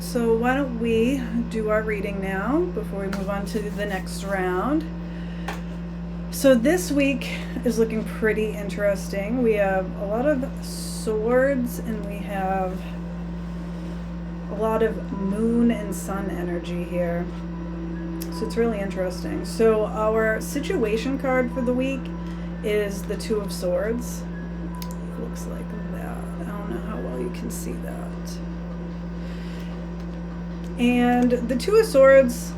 So why don't we do our reading now before we move on to the next round. So this week is looking pretty interesting. We have a lot of swords and we have a lot of moon and sun energy here. So it's really interesting. So our situation card for the week is the Two of Swords. It looks like that. I don't know how well you can see that. And the Two of Swords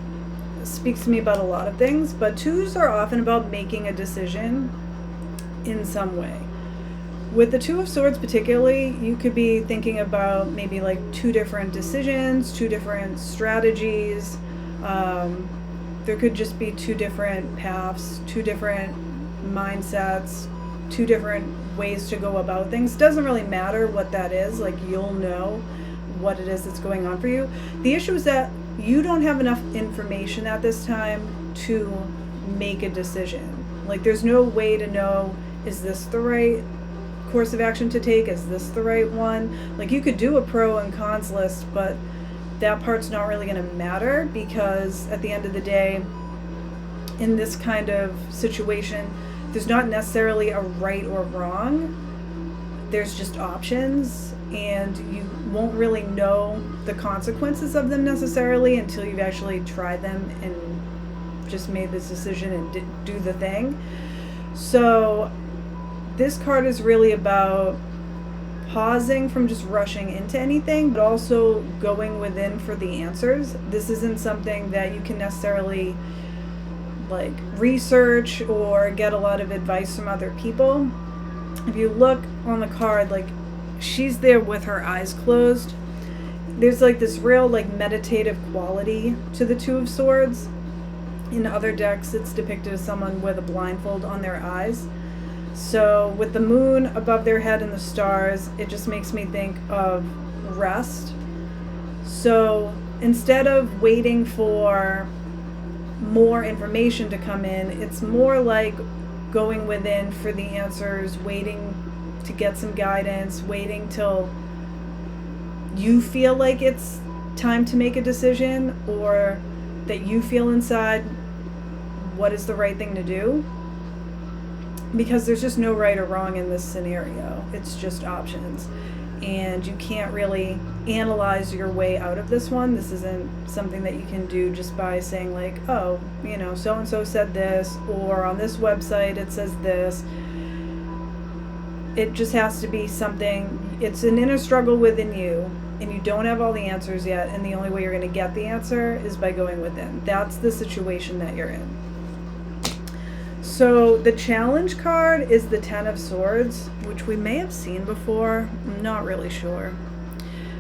speaks to me about a lot of things, but twos are often about making a decision in some way. With the Two of Swords particularly, you could be thinking about maybe like two different decisions, two different strategies. There could just be two different paths, two different mindsets, two different ways to go about things. Doesn't really matter what that is, like you'll know what it is that's going on for you. The issue is that you don't have enough information at this time to make a decision. Like there's no way to know, is this the right course of action to take? Is this the right one? Like you could do a pro and cons list, but that part's not really going to matter because at the end of the day, in this kind of situation, there's not necessarily a right or wrong. There's just options, and you won't really know the consequences of them necessarily until you've actually tried them and just made this decision and do the thing. So this card is really about pausing from just rushing into anything, but also going within for the answers. This isn't something that you can necessarily like research or get a lot of advice from other people. If you look on the card, like she's there with her eyes closed. There's like this real like meditative quality to the Two of Swords. In other decks, it's depicted as someone with a blindfold on their eyes. So with the moon above their head and the stars, it just makes me think of rest. So instead of waiting for more information to come in, it's more like going within for the answers, waiting to get some guidance, waiting till you feel like it's time to make a decision or that you feel inside what is the right thing to do. Because there's just no right or wrong in this scenario. It's just options. And you can't really analyze your way out of this one. This isn't something that you can do just by saying like, oh, you know, so-and-so said this, or on this website it says this. It just has to be something, it's an inner struggle within you, and you don't have all the answers yet, and the only way you're going to get the answer is by going within. That's the situation that you're in. So the challenge card is the Ten of Swords, which we may have seen before. I'm not really sure.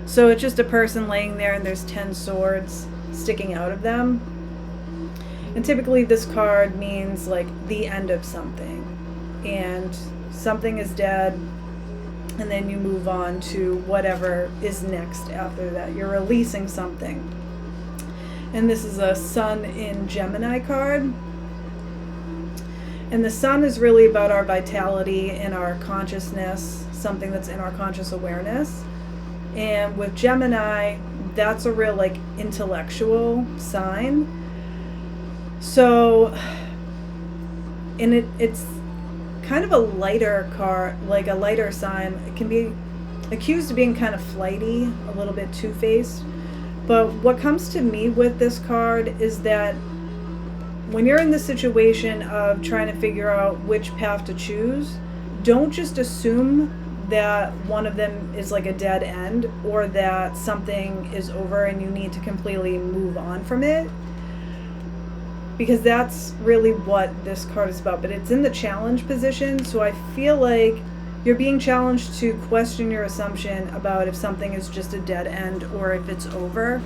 So it's just a person laying there and there's 10 swords sticking out of them. And typically this card means like the end of something. And something is dead, and then you move on to whatever is next after that. You're releasing something. And this is a Sun in Gemini card. And the sun is really about our vitality and our consciousness, something that's in our conscious awareness. And with Gemini, that's a real like intellectual sign. So, and it's kind of a lighter card, like a lighter sign. It can be accused of being kind of flighty, a little bit two-faced. But what comes to me with this card is that when you're in the situation of trying to figure out which path to choose, don't just assume that one of them is like a dead end or that something is over and you need to completely move on from it. Because that's really what this card is about. But it's in the challenge position, so I feel like you're being challenged to question your assumption about if something is just a dead end or if it's over.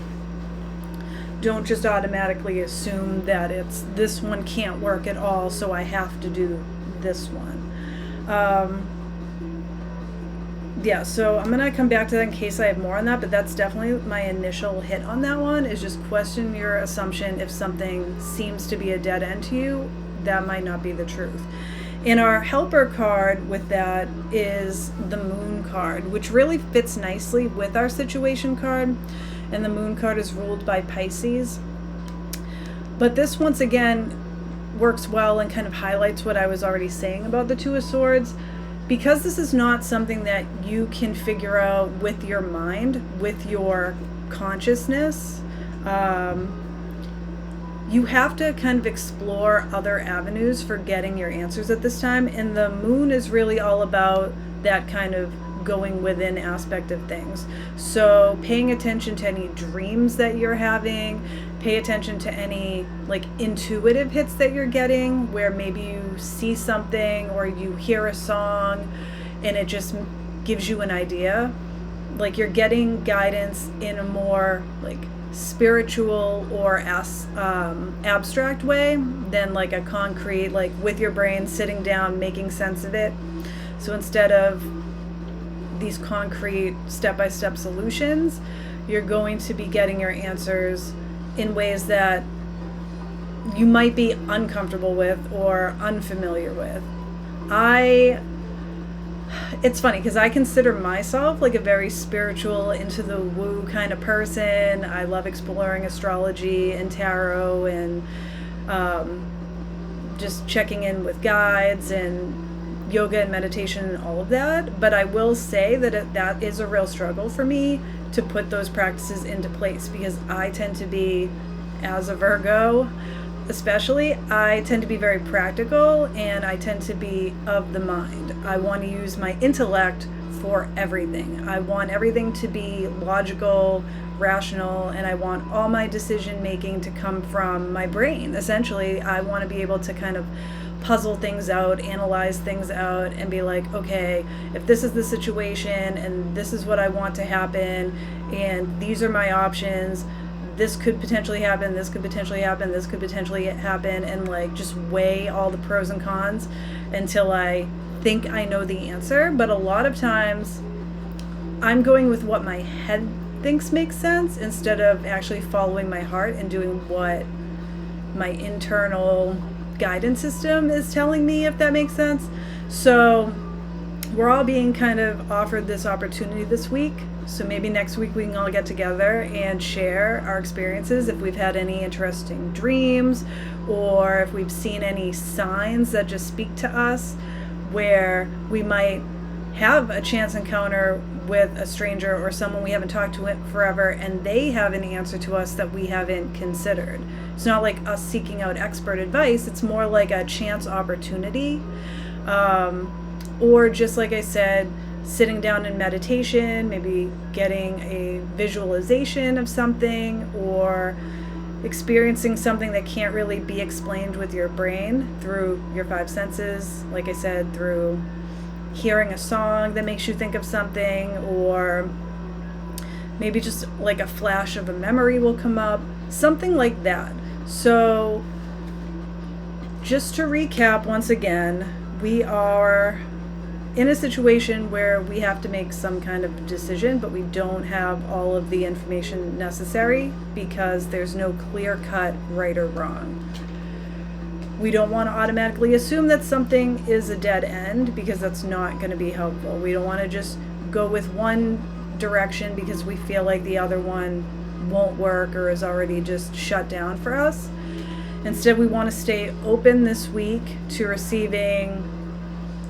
Don't just automatically assume that it's this one can't work at all, so I have to do this one. Yeah, so I'm going to come back to that in case I have more on that, but that's definitely my initial hit on that one, is just question your assumption. If something seems to be a dead end to you, that might not be the truth. And our helper card with that is the Moon card, which really fits nicely with our situation card. and the moon card is ruled by Pisces. But this, once again, works well and kind of highlights what I was already saying about the Two of Swords. Because this is not something that you can figure out with your mind, with your consciousness, you have to kind of explore other avenues for getting your answers at this time. And the moon is really all about that kind of going within aspect of things. So paying attention to any dreams that you're having, pay attention to any like intuitive hits that you're getting, where maybe you see something or you hear a song and it just gives you an idea. Like you're getting guidance in a more like spiritual or abstract way than like a concrete, like with your brain sitting down making sense of it. So instead of these concrete step-by-step solutions, you're going to be getting your answers in ways that you might be uncomfortable with or unfamiliar with. It's funny because I consider myself like a very spiritual, into the woo kind of person. I love exploring astrology and tarot and just checking in with guides and yoga and meditation and all of that. But I will say that that is a real struggle for me to put those practices into place, because I tend to be, as a Virgo especially, I tend to be very practical and I tend to be of the mind. I want to use my intellect for everything. I want everything to be logical, rational, and I want all my decision making to come from my brain. Essentially, I want to be able to kind of puzzle things out, analyze things out, and be like, okay, if this is the situation and this is what I want to happen and these are my options, this could potentially happen, this could potentially happen, this could potentially happen, and like just weigh all the pros and cons until I think I know the answer. But a lot of times I'm going with what my head thinks makes sense instead of actually following my heart and doing what my internal guidance system is telling me, if that makes sense. So we're all being kind of offered this opportunity this week. So maybe next week we can all get together and share our experiences, if we've had any interesting dreams or if we've seen any signs that just speak to us, where we might have a chance encounter with a stranger or someone we haven't talked to in forever, and they have an answer to us that we haven't considered. It's not like us seeking out expert advice, it's more like a chance opportunity. Or just like I said, sitting down in meditation, maybe getting a visualization of something, or experiencing something that can't really be explained with your brain through your five senses. Like I said, through hearing a song that makes you think of something, or maybe just like a flash of a memory will come up, something like that. So just to recap once again, we are in a situation where we have to make some kind of decision, but we don't have all of the information necessary because there's no clear-cut right or wrong. We don't want to automatically assume that something is a dead end, because that's not going to be helpful. We don't want to just go with one direction because we feel like the other one won't work or is already just shut down for us. Instead, we want to stay open this week to receiving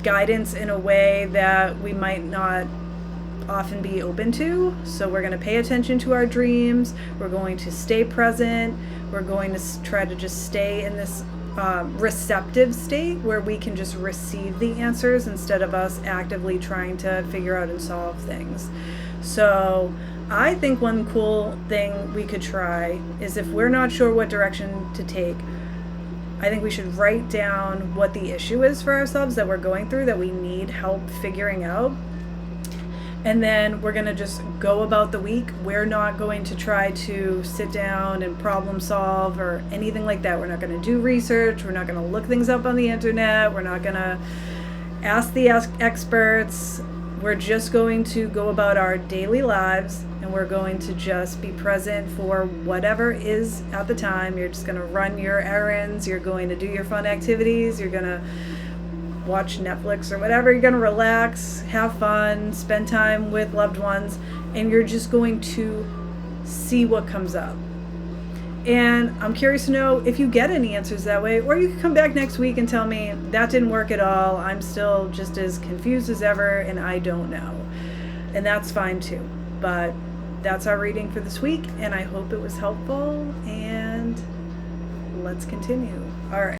guidance in a way that we might not often be open to. So we're going to pay attention to our dreams. We're going to stay present. We're going to try to just stay in this receptive state where we can just receive the answers instead of us actively trying to figure out and solve things. So I think one cool thing we could try is, if we're not sure what direction to take, I think we should write down what the issue is for ourselves that we're going through, that we need help figuring out. And then we're going to just go about the week. We're not going to try to sit down and problem solve or anything like that. We're not going to do research. We're not going to look things up on the internet. We're not going to ask the experts. We're just going to go about our daily lives, and we're going to just be present for whatever is at the time. You're just going to run your errands. You're going to do your fun activities. You're going to watch Netflix or whatever. You're going to relax, have fun, spend time with loved ones, and you're just going to see what comes up. And I'm curious to know if you get any answers that way, or you can come back next week and tell me that didn't work at all. I'm still just as confused as ever and I don't know. And that's fine too. But that's our reading for this week, and I hope it was helpful, and let's continue. All right.